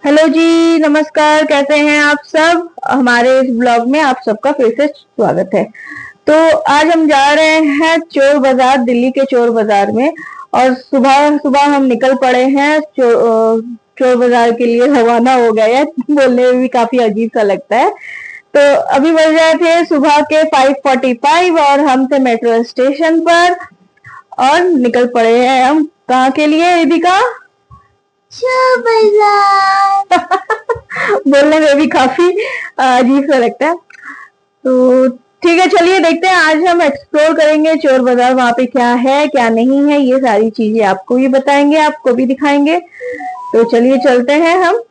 Hello जी, नमस्कार। कैसे हैं आप सब? हमारे इस ब्लॉग में आप सबका फिर से स्वागत है। तो आज हम जा रहे हैं चोर बाजार, दिल्ली के चोर बाजार में। और सुबह सुबह हम निकल पड़े हैं चोर बाजार के लिए रवाना हो गए हैं। बोलने में भी काफी अजीब सा लगता है। तो अभी बज रहे थे सुबह के 5:45 और हम थे मेट्रो स्टेशन पर और निकल पड़े हैं हम कहाँ के लिए, रिदिका? चोर बाजार। बोलने में भी काफी अजीब सा लगता है। तो ठीक है, चलिए देखते हैं। आज हम एक्सप्लोर करेंगे चोर बाजार, वहां पे क्या है क्या नहीं है, ये सारी चीजें आपको भी बताएंगे, आपको भी दिखाएंगे। तो चलिए चलते हैं हम।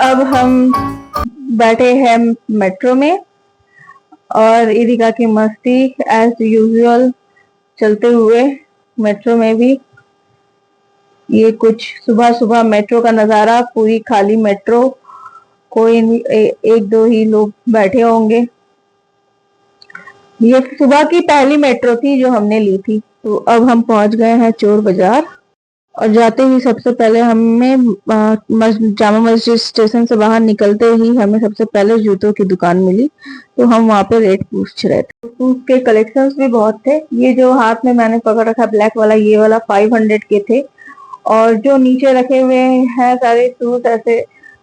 अब हम बैठे हैं मेट्रो में और इदिका की मस्ती एज यूजुअल चलते हुए मेट्रो में भी। ये कुछ सुबह सुबह मेट्रो का नजारा, पूरी खाली मेट्रो, कोई नहीं, एक दो ही लोग बैठे होंगे। ये सुबह की पहली मेट्रो थी जो हमने ली थी। तो अब हम पहुंच गए हैं चोर बाजार और जाते ही सबसे पहले हमें जामा मस्जिद स्टेशन से बाहर निकलते ही हमें सबसे पहले जूतों की दुकान मिली। तो हम वहां पे रेट पूछ रहे थे। शूज के कलेक्शंस भी बहुत थे। ये जो हाथ में मैंने पकड़ रखा ब्लैक वाला, ये वाला 500 के थे। और जो नीचे रखे हुए हैं सारे शूज ऐसे,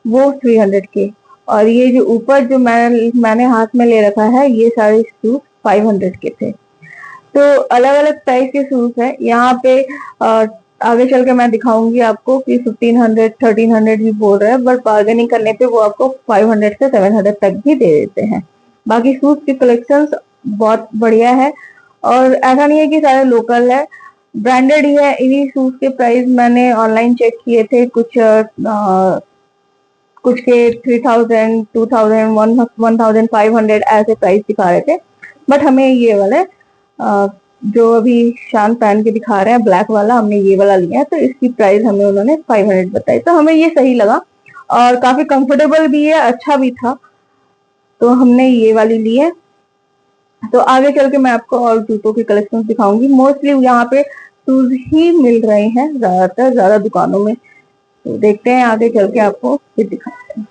वो 300 के। और ये जो ऊपर जो मैंने हाथ में ले रखा है, ये सारे शूज 500 के थे। तो अलग अलग प्राइस के शूज है यहाँ पे। आगे चल के मैं दिखाऊंगी आपको कि 1500 1300 भी बोल रहे हैं, बट बार्गेनिंग करने पे वो आपको 500 से 700 तक भी दे देते हैं। बाकी शूज की कलेक्शंस बहुत बढ़िया है और ऐसा नहीं है कि सारे लोकल है, ब्रांडेड ही है। इन्हीं शूज के प्राइस मैंने ऑनलाइन चेक किए थे, कुछ के 3000 2000 1500 ऐसे प्राइस दिखा रहे थे। बट हमें ये वाले जो अभी शान पहन के दिखा रहे हैं ब्लैक वाला, हमने ये वाला लिया है। तो इसकी प्राइस हमें उन्होंने 500 बताई, तो हमें ये सही लगा और काफी कंफर्टेबल भी है, अच्छा भी था। तो हमने ये वाली ली है। तो आगे चल के मैं आपको और जूतों की कलेक्शन दिखाऊंगी। मोस्टली यहाँ पे शूज ही मिल रहे हैं ज्यादातर, ज्यादा दुकानों में। तो देखते हैं आगे चल के आपको फिर दिखाते हैं।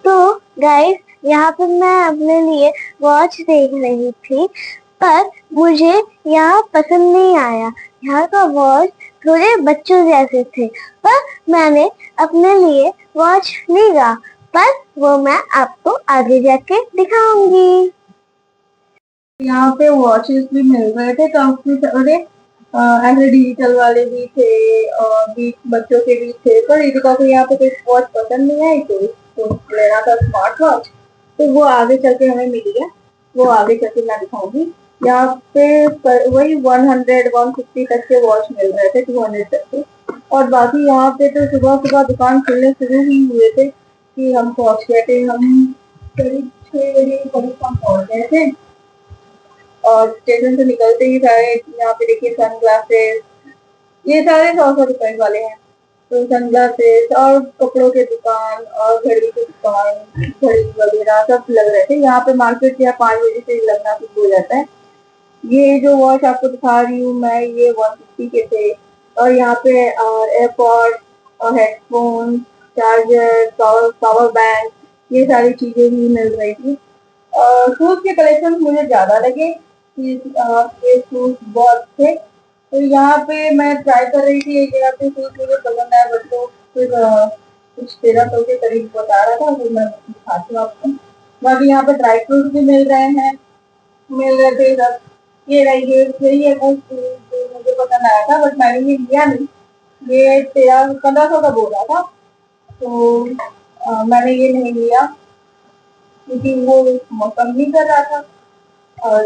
तो गाइस, यहाँ पर मैं अपने लिए वॉच देख रही थी, पर मुझे यहाँ पसंद नहीं आया। यहाँ का वॉच थोड़े बच्चों जैसे थे, पर मैंने अपने लिए वॉच लिया। पर वो मैं आपको आगे जाके दिखाऊंगी। यहाँ पे वॉचेस भी मिल रहे थे काफी सारे, ऐसे डिजिटल वाले भी थे और भी बच्चों के भी थे। पर इनका को यहाँ पे कोई वॉच पसंद नहीं आई, तो इसको लेना था स्मार्ट वॉच। तो वो आगे चल के हमें मिली है, वो आगे चल के मैं दिखाऊंगी। यहाँ पे वही 100 150 तक के वॉच मिल रहे थे, 200 तक के। और बाकी यहाँ पे तो सुबह सुबह दुकान खुलने शुरू ही हुए थे कि हम पहुंच गए थे। हम करीब 6 बजे करीब हम पहुंच गए थे। और स्टेशन से निकलते ही सारे यहाँ पे देखिए सन ग्लासेस, ये सारे 100 रुपए वाले हैं। तो सन ग्लासेस और कपड़ों के दुकान और घड़ी की दुकान, घड़ी वगैरह सब लग रहे थे। यहाँ पे मार्केट या 5 बजे से लगना शुरू हो जाता है। ये जो वॉच आपको दिखा रही हूँ मैं, ये 150 के थे। और यहाँ पे एयरपॉड और हेडफोन, चार्जर, पावर बैंक, ये सारी चीजें भी मिल रही थी। शूज के कलेक्शन मुझे ज्यादा लगे कि ये शूज बहुत थे। तो यहाँ पे मैं ट्राई कर रही थी एक जगह पे शूज मुझे पसंद आया, बट तो फिर कुछ 1300 के करीब बता रहा था, तो मैं दिखाती हूँ आपको। बाकी यहाँ पे ड्राई फ्रूट भी मिल रहे हैं, मिल रहे थे सब। ये रही यही है वो जो मुझे पसंद आया था, बट मैंने ये लिया नहीं। ये 1300-1500 का बोल रहा था, तो मैंने ये नहीं लिया क्योंकि वो मौसम नहीं कर रहा था। और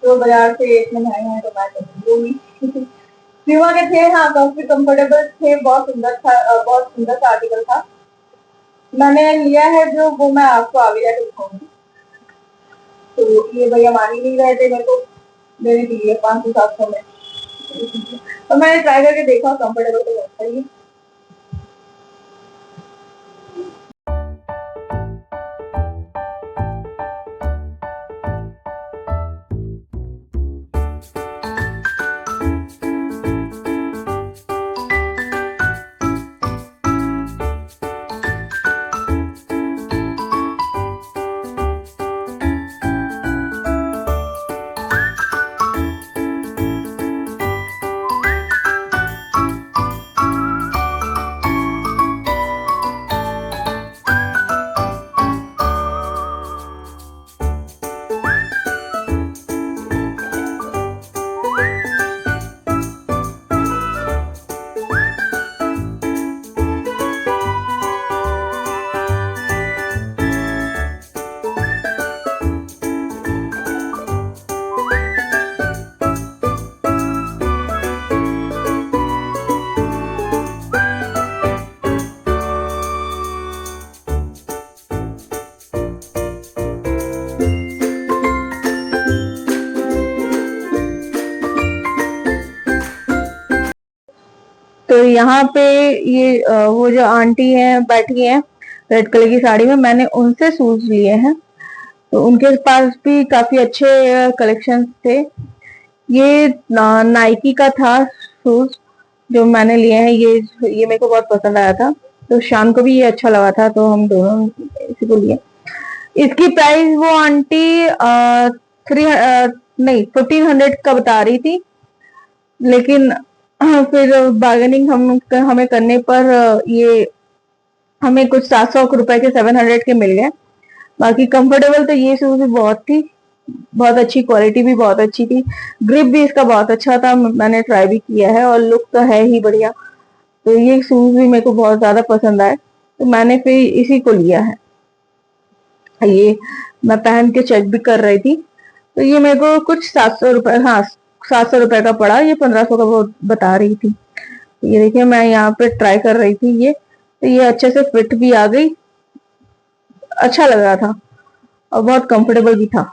तो बाजार से इतने महंगे हैं तो मैं तो लूंगी। प्यूमा के थे, हाँ काफी कंफर्टेबल थे, बहुत सुंदर था, बहुत सुंदर सा आर्टिकल था। मैंने लिया है जो, वो मैं आपको आगे जाके दिखाऊंगी। तो ये भैया मान ही नहीं रहे थे मेरे को देने के लिए 500-700 में। तो मैंने ट्राई करके देखा, कंफर्टेबल तो बहुत सही है। तो यहाँ पे ये वो जो आंटी हैं बैठी हैं रेड कलर की साड़ी में, मैंने उनसे शूज लिए हैं। तो उनके पास भी काफी अच्छे कलेक्शन थे। ये नाइकी का था शूज जो मैंने लिए हैं। ये मेरे को बहुत पसंद आया था, तो शाम को भी ये अच्छा लगा था, तो हम दोनों इसी को लिए। इसकी प्राइस वो आंटी 1400 का बता रही थी, लेकिन फिर बार्गेनिंग हमें करने पर ये हमें कुछ 700 रुपए के 700 के मिल गए। बाकी कंफर्टेबल तो ये शूज भी बहुत थी, बहुत अच्छी क्वालिटी भी बहुत अच्छी थी, ग्रिप भी इसका बहुत अच्छा था, मैंने ट्राई भी किया है और लुक तो है ही बढ़िया। तो ये शूज भी मेरे को बहुत ज्यादा पसंद आए, तो मैंने फिर इसी को लिया है। ये मैं पहन के चेक भी कर रही थी, तो ये मेरे को कुछ 700 रुपए, हाँ 700 रुपए का पड़ा। ये 1500 का वो बता रही थी। ये देखिए मैं यहाँ पे ट्राई कर रही थी ये, तो ये अच्छे से फिट भी आ गई, अच्छा लग रहा था और बहुत कंफर्टेबल भी था।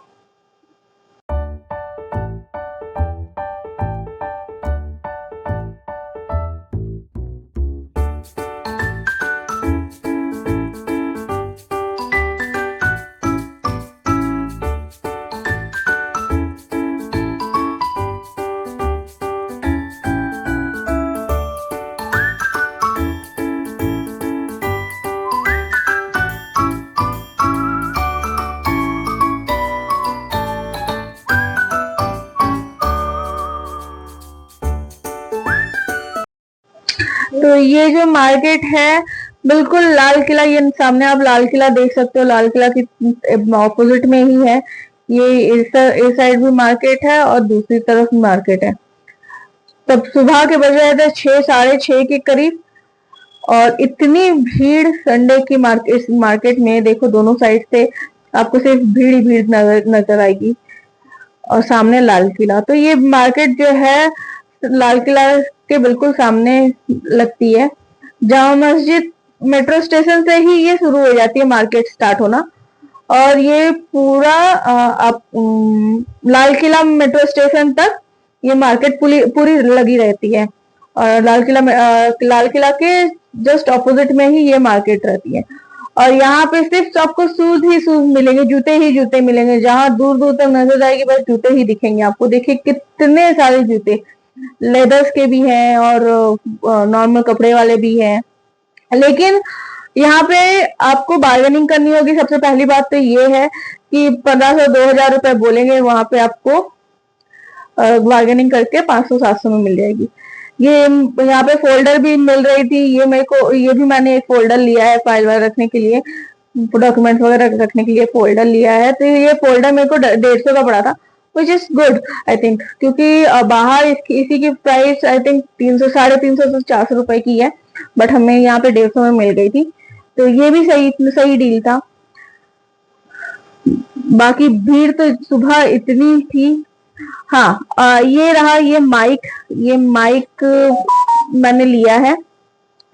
तो ये जो मार्केट है बिल्कुल लाल किला, ये सामने आप लाल किला देख सकते हो, लाल किला की ऑपोजिट में ही है ये। इस साइड भी मार्केट है और दूसरी तरफ भी मार्केट है। तब सुबह के बज रहे थे 6, 6:30 के करीब, और इतनी भीड़ संडे की मार्केट में, देखो दोनों साइड से आपको सिर्फ भीड़ ही भीड़ नजर आएगी। और सामने लाल किला, तो ये मार्केट जो है लाल किला के बिल्कुल सामने लगती है। जामा मस्जिद मेट्रो स्टेशन से ही ये शुरू हो जाती है मार्केट स्टार्ट होना, और ये पूरा आप लाल किला मेट्रो स्टेशन तक ये मार्केट पूरी लगी रहती है। और लाल किला के जस्ट ऑपोजिट में ही ये मार्केट रहती है। और यहाँ पे सिर्फ आपको शूज ही शूज मिलेंगे, जूते ही जूते मिलेंगे। जहां दूर दूर तक नजर आएगी बस जूते ही दिखेंगे आपको। देखिए कितने सारे जूते, लेदर्स के भी हैं और नॉर्मल कपड़े वाले भी हैं। लेकिन यहाँ पे आपको बार्गेनिंग करनी होगी। सबसे पहली बात तो ये है कि 1500-2000 रुपए बोलेंगे, वहां पे आपको बार्गेनिंग करके 500-700 में मिल जाएगी। ये यहाँ पे फोल्डर भी मिल रही थी, ये मेरे को, ये भी मैंने एक फोल्डर लिया है फाइल वाइल रखने के लिए, डॉक्यूमेंट्स वगैरह रखने के लिए फोल्डर लिया है। तो ये फोल्डर मेरे को 150 का पड़ा था, which is good I think, क्योंकि बाहर इसी की प्राइस आई थिंक 300, 350 से 400 रुपए की है, बट हमें यहाँ पे 150 में मिल गई थी, तो ये भी सही सही डील था। बाकी भीड़ तो सुबह इतनी थी। हाँ, ये रहा, ये माइक मैंने लिया है,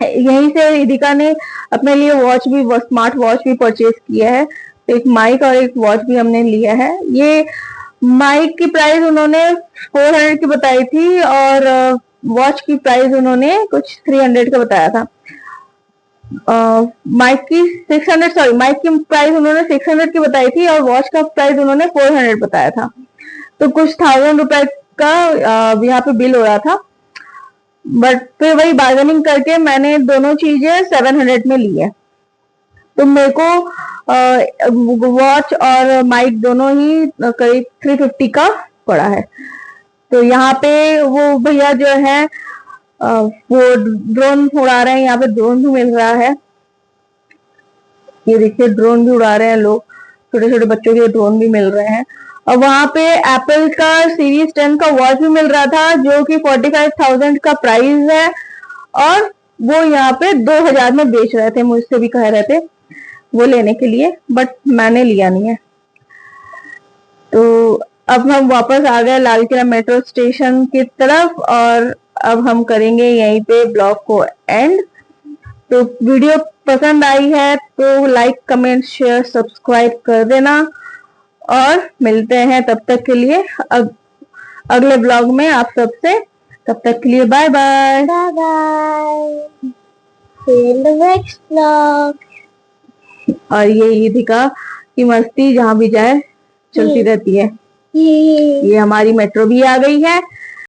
यहीं से रिदिका ने अपने लिए वॉच भी, स्मार्ट वॉच भी परचेज किया है, तो एक माइक और एक वॉच भी हमने लिया है। ये माइक की प्राइस उन्होंने 400 की बताई थी और वॉच की प्राइस उन्होंने कुछ 300 का बताया था। माइक की 600, सॉरी, माइक की प्राइस उन्होंने 600 की बताई थी और वॉच का प्राइस उन्होंने 400 बताया था, तो कुछ 1000 रुपए का यहाँ पे बिल हो रहा था, बट फिर वही बार्गेनिंग करके मैंने दोनों चीजें 700 में ली है। तो मेरे को वॉच और माइक दोनों ही करीब 350 का पड़ा है। तो यहाँ पे वो भैया जो है वो ड्रोन उड़ा रहे हैं, यहाँ पे ड्रोन भी मिल रहा है, ये देखिए ड्रोन भी उड़ा रहे हैं लोग, छोटे छोटे बच्चों के ड्रोन भी मिल रहे हैं। और वहां पे एप्पल का सीरीज 10 का वॉच भी मिल रहा था, जो कि 45,000 का प्राइस है, और वो यहाँ पे 2000 में बेच रहे थे, मुझसे भी कह रहे थे वो लेने के लिए, बट मैंने लिया नहीं है। तो अब हम वापस आ गए लाल किला मेट्रो स्टेशन की तरफ, और अब हम करेंगे यहीं पे ब्लॉग को एंड। तो वीडियो पसंद आई है तो लाइक, कमेंट, शेयर, सब्सक्राइब कर देना, और मिलते हैं तब तक के लिए अगले ब्लॉग में आप सबसे। तब तक के लिए bye bye. Bye bye, see you in the next vlog। और ये रिदिका की मस्ती जहाँ भी जाए चलती रहती है। ये हमारी मेट्रो भी आ गई है।